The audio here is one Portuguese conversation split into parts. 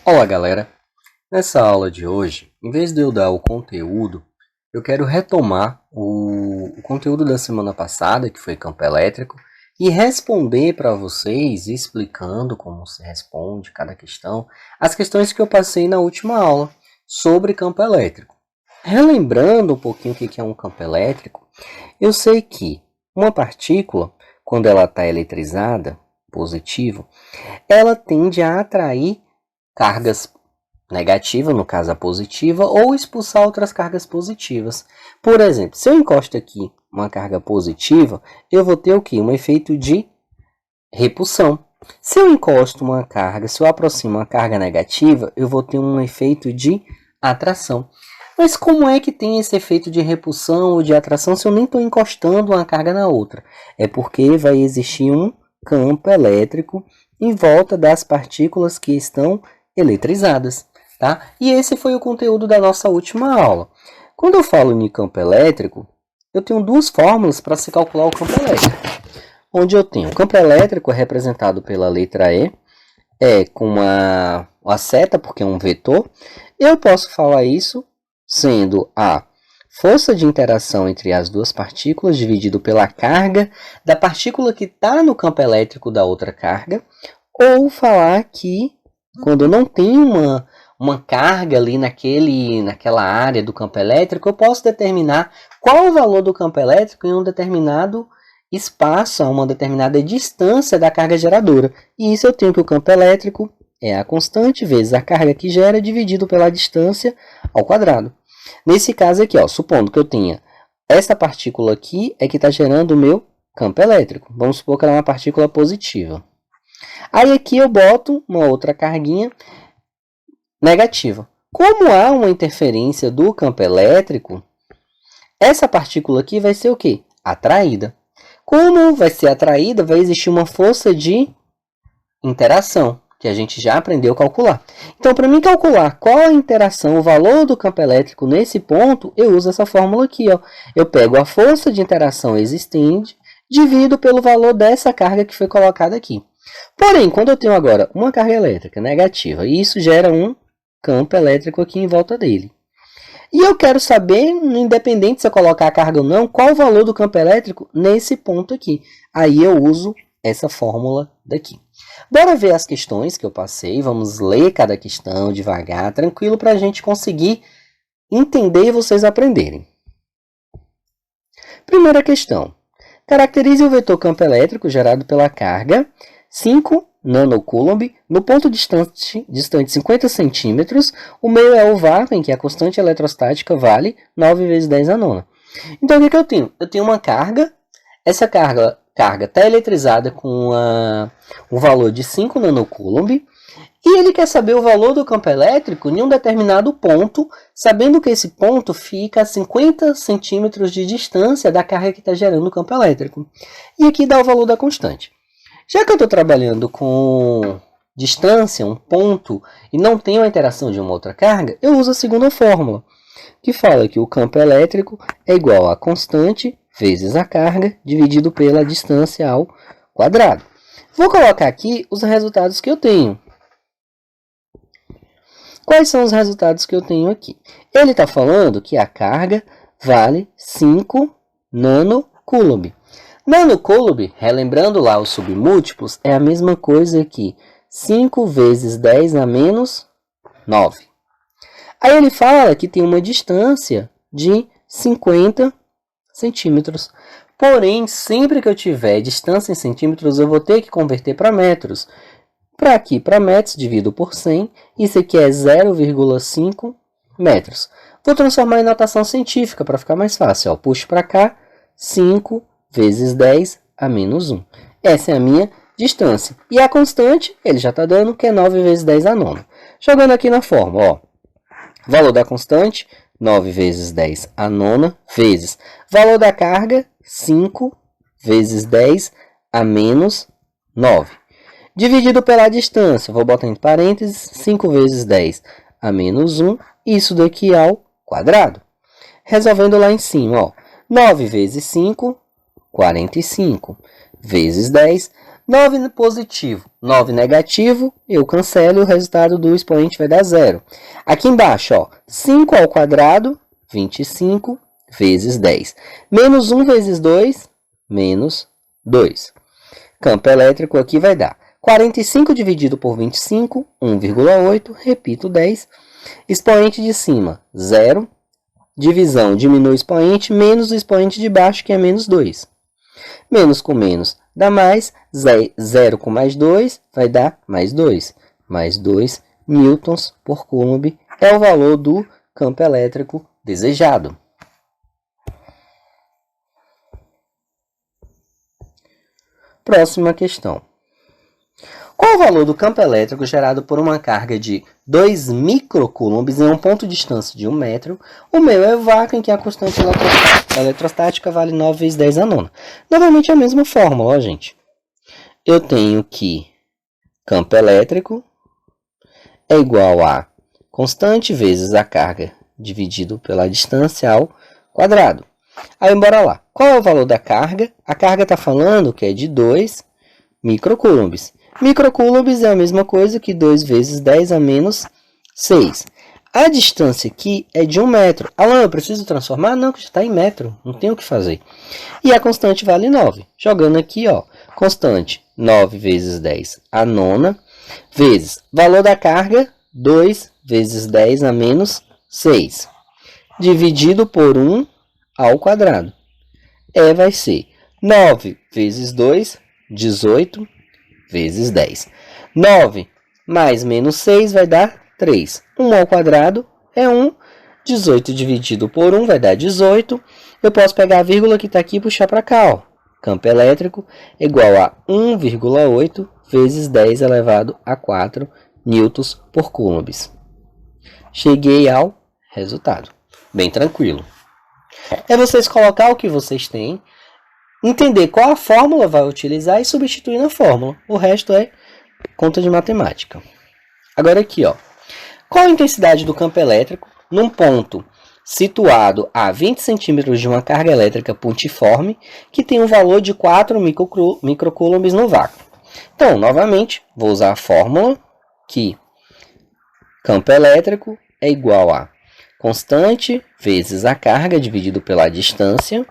Olá, galera! Nessa aula de hoje, em vez de eu dar o conteúdo, eu quero retomar o conteúdo da semana passada, que foi campo elétrico, e responder para vocês, explicando como se responde cada questão, as questões que eu passei na última aula sobre campo elétrico. Relembrando um pouquinho o que é um campo elétrico, eu sei que uma partícula, quando ela está eletrizada, positivo, ela tende a atrair cargas negativas, no caso a positiva, ou expulsar outras cargas positivas. Por exemplo, se eu encosto aqui uma carga positiva, eu vou ter o quê? Um efeito de repulsão. Se eu encosto uma carga, se eu aproximo uma carga negativa, eu vou ter um efeito de atração. Mas como é que tem esse efeito de repulsão ou de atração se eu nem estou encostando uma carga na outra? É porque vai existir um campo elétrico em volta das partículas que estão eletrizadas. Tá? E esse foi o conteúdo da nossa última aula. Quando eu falo em campo elétrico, eu tenho duas fórmulas para se calcular o campo elétrico. Onde eu tenho o campo elétrico representado pela letra E, com a seta, porque é um vetor. Eu posso falar isso sendo a força de interação entre as duas partículas dividido pela carga da partícula que está no campo elétrico da outra carga, ou falar que quando eu não tenho uma carga ali naquela área do campo elétrico, eu posso determinar qual o valor do campo elétrico em um determinado espaço, a uma determinada distância da carga geradora. E isso eu tenho que o campo elétrico é a constante vezes a carga que gera dividido pela distância ao quadrado. Nesse caso aqui, supondo que eu tenha essa partícula aqui é que está gerando o meu campo elétrico. Vamos supor que ela é uma partícula positiva. Aí aqui eu boto uma outra carguinha negativa. Como há uma interferência do campo elétrico, essa partícula aqui vai ser o quê? Atraída. Como vai ser atraída, vai existir uma força de interação, que a gente já aprendeu a calcular. Então, para mim calcular qual a interação, o valor do campo elétrico nesse ponto, eu uso essa fórmula aqui. Eu pego a força de interação existente, divido pelo valor dessa carga que foi colocada aqui. Porém, quando eu tenho agora uma carga elétrica negativa, e isso gera um campo elétrico aqui em volta dele. E eu quero saber, independente se eu colocar a carga ou não, qual o valor do campo elétrico nesse ponto aqui. Aí eu uso essa fórmula daqui. Bora ver as questões que eu passei. Vamos ler cada questão devagar, tranquilo, para a gente conseguir entender e vocês aprenderem. Primeira questão. Caracterize o vetor campo elétrico gerado pela carga 5 nanocoulomb no ponto distante 50 centímetros. O meio é o vácuo, em que a constante eletrostática vale 9 vezes 10 a nona. Então, o que eu tenho? Eu tenho uma carga. Essa carga está eletrizada com um valor de 5 nanocoulomb. E ele quer saber o valor do campo elétrico em um determinado ponto, sabendo que esse ponto fica a 50 centímetros de distância da carga que está gerando o campo elétrico. E aqui dá o valor da constante. Já que eu estou trabalhando com distância, um ponto, e não tenho a interação de uma outra carga, eu uso a segunda fórmula, que fala que o campo elétrico é igual a constante vezes a carga dividido pela distância ao quadrado. Vou colocar aqui os resultados que eu tenho. Quais são os resultados que eu tenho aqui? Ele está falando que a carga vale 5 nanocoulomb. Nanocoulomb, relembrando lá os submúltiplos, é a mesma coisa que 5 vezes 10 a menos 9. Aí ele fala que tem uma distância de 50 centímetros. Porém, sempre que eu tiver distância em centímetros, eu vou ter que converter para metros. Para aqui, para metros, divido por 100. Isso aqui é 0,5 metros. Vou transformar em notação científica para ficar mais fácil. Puxo para cá, 5 vezes 10 a menos 1. Essa é a minha distância. E a constante, ele já está dando, que é 9 vezes 10 a nona. Jogando aqui na fórmula, valor da constante, 9 vezes 10 a nona, vezes valor da carga, 5 vezes 10 a menos 9. Dividido pela distância, vou botar entre parênteses, 5 vezes 10 a menos 1, isso daqui ao quadrado. Resolvendo lá em cima, 9 vezes 5, 45, vezes 10, 9 positivo, 9 negativo, eu cancelo e o resultado do expoente vai dar 0. Aqui embaixo, ó, 5 ao quadrado, 25 vezes 10. Menos 1 vezes 2, menos 2. Campo elétrico aqui vai dar 45 dividido por 25, 1,8, repito 10. Expoente de cima, 0. Divisão, diminui o expoente, menos o expoente de baixo, que é menos 2. Menos com menos dá mais, 0 com mais 2 vai dar mais 2. Mais 2 newtons por coulomb é o valor do campo elétrico desejado. Próxima questão. Qual o valor do campo elétrico gerado por uma carga de 2 microcoulombs em um ponto de distância de 1 metro? O meu é o vácuo em que a constante eletrostática vale 9 vezes 10 a nona. Novamente a mesma fórmula, ó, gente. Eu tenho que campo elétrico é igual a constante vezes a carga dividido pela distância ao quadrado. Aí, bora lá. Qual é o valor da carga? A carga está falando que é de 2 microcoulombs. Microcoulombs é a mesma coisa que 2 vezes 10 a menos 6. A distância aqui é de 1 metro. Alan, eu preciso transformar? Não, que já está em metro. Não tem o que fazer. E a constante vale 9. Jogando aqui, ó, constante 9 vezes 10 a nona, vezes valor da carga, 2 vezes 10 a menos 6, dividido por 1 ao quadrado. Vai ser 9 vezes 2, 18, vezes 10. 9 mais menos 6 vai dar 3. 1 ao quadrado é 1. 18 dividido por 1 vai dar 18. Eu posso pegar a vírgula que está aqui e puxar para cá. Ó. Campo elétrico é igual a 1,8 vezes 10 elevado a 4 newtons por coulombs. Cheguei ao resultado. Bem tranquilo. É vocês colocar o que vocês têm, entender qual a fórmula vai utilizar e substituir na fórmula. O resto é conta de matemática. Agora aqui, ó. Qual a intensidade do campo elétrico num ponto situado a 20 centímetros de uma carga elétrica pontiforme que tem um valor de 4 microcoulombs no vácuo? Então, novamente, vou usar a fórmula que campo elétrico é igual a constante vezes a carga dividido pela distância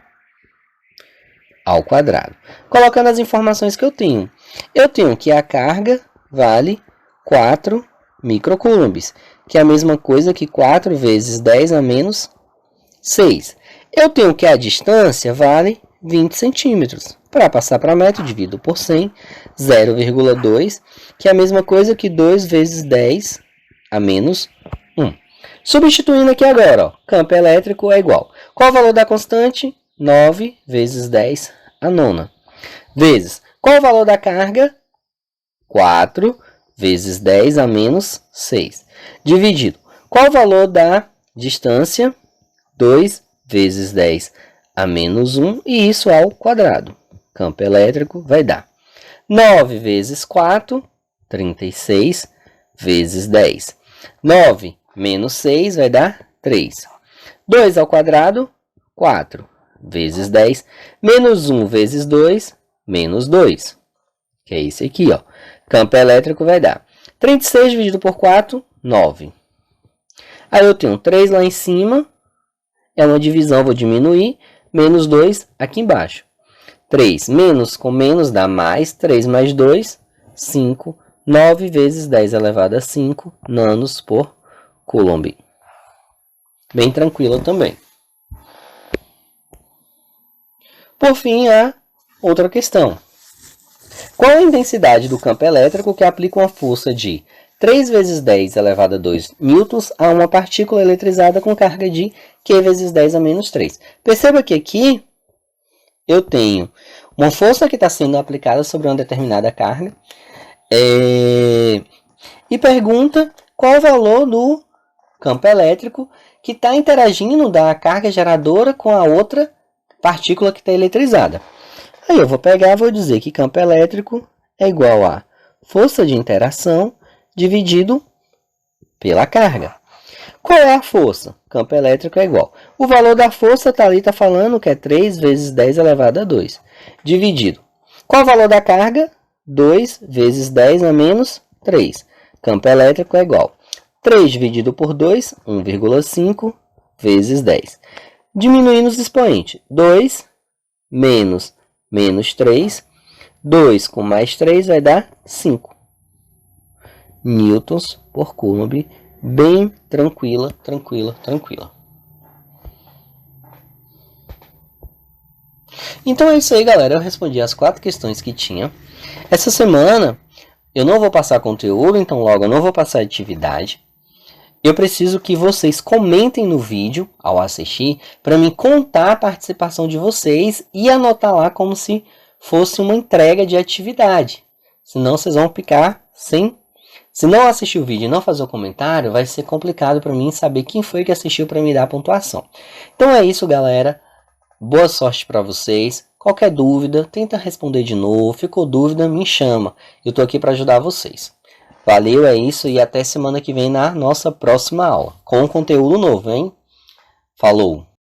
ao quadrado. Colocando as informações que eu tenho que a carga vale 4 microcoulombs, que é a mesma coisa que 4 vezes 10 a menos 6. Eu tenho que a distância vale 20 centímetros. Para passar para metro, divido por 100, 0,2, que é a mesma coisa que 2 vezes 10 a menos 1. Substituindo aqui agora, ó, campo elétrico é igual. Qual o valor da constante? 9 vezes 10 a nona. Vezes, qual o valor da carga? 4 vezes 10 a menos 6. Dividido, qual o valor da distância? 2 vezes 10 a menos 1, e isso ao quadrado. Campo elétrico vai dar 9 vezes 4, 36 vezes 10. 9 menos 6 vai dar 3. 2 ao quadrado, 4 vezes 10. Menos 1 vezes 2, menos 2. Que é isso aqui, ó. Campo elétrico vai dar 36 dividido por 4, 9. Aí eu tenho 3 lá em cima. É uma divisão, vou diminuir. Menos 2 aqui embaixo. 3 menos com menos dá mais. 3 mais 2, 5. 9 vezes 10 elevado a 5 nanos por coulomb. Bem tranquilo também. Por fim, a outra questão. Qual a intensidade do campo elétrico que aplica uma força de 3 vezes 10 elevado a 2 newtons a uma partícula eletrizada com carga de Q vezes 10 a menos 3? Perceba que aqui eu tenho uma força que está sendo aplicada sobre uma determinada carga. E pergunta qual o valor do campo elétrico que está interagindo da carga geradora com a outra partícula que está eletrizada. Aí eu vou pegar e vou dizer que campo elétrico é igual a força de interação dividido pela carga. Qual é a força? Campo elétrico é igual. O valor da força está ali, está falando que é 3 vezes 10 elevado a 2. Dividido. Qual o valor da carga? 2 vezes 10 a menos 3. Campo elétrico é igual. 3 dividido por 2, 1,5 vezes 10. Diminuindo os expoentes. 2 menos menos 3. 2 com mais 3 vai dar 5 newtons por coulomb. Bem tranquila, tranquila, tranquila. Então é isso aí, galera. Eu respondi as 4 questões que tinha. Essa semana eu não vou passar conteúdo, então logo eu não vou passar atividade. Eu preciso que vocês comentem no vídeo ao assistir para me contar a participação de vocês e anotar lá como se fosse uma entrega de atividade. Senão vocês vão ficar sem. Se não assistir o vídeo e não fazer o comentário, vai ser complicado para mim saber quem foi que assistiu para me dar a pontuação. Então é isso, galera. Boa sorte para vocês. Qualquer dúvida, tenta responder de novo. Ficou dúvida, me chama. Eu estou aqui para ajudar vocês. Valeu, é isso e até semana que vem na nossa próxima aula. Com conteúdo novo, hein? Falou!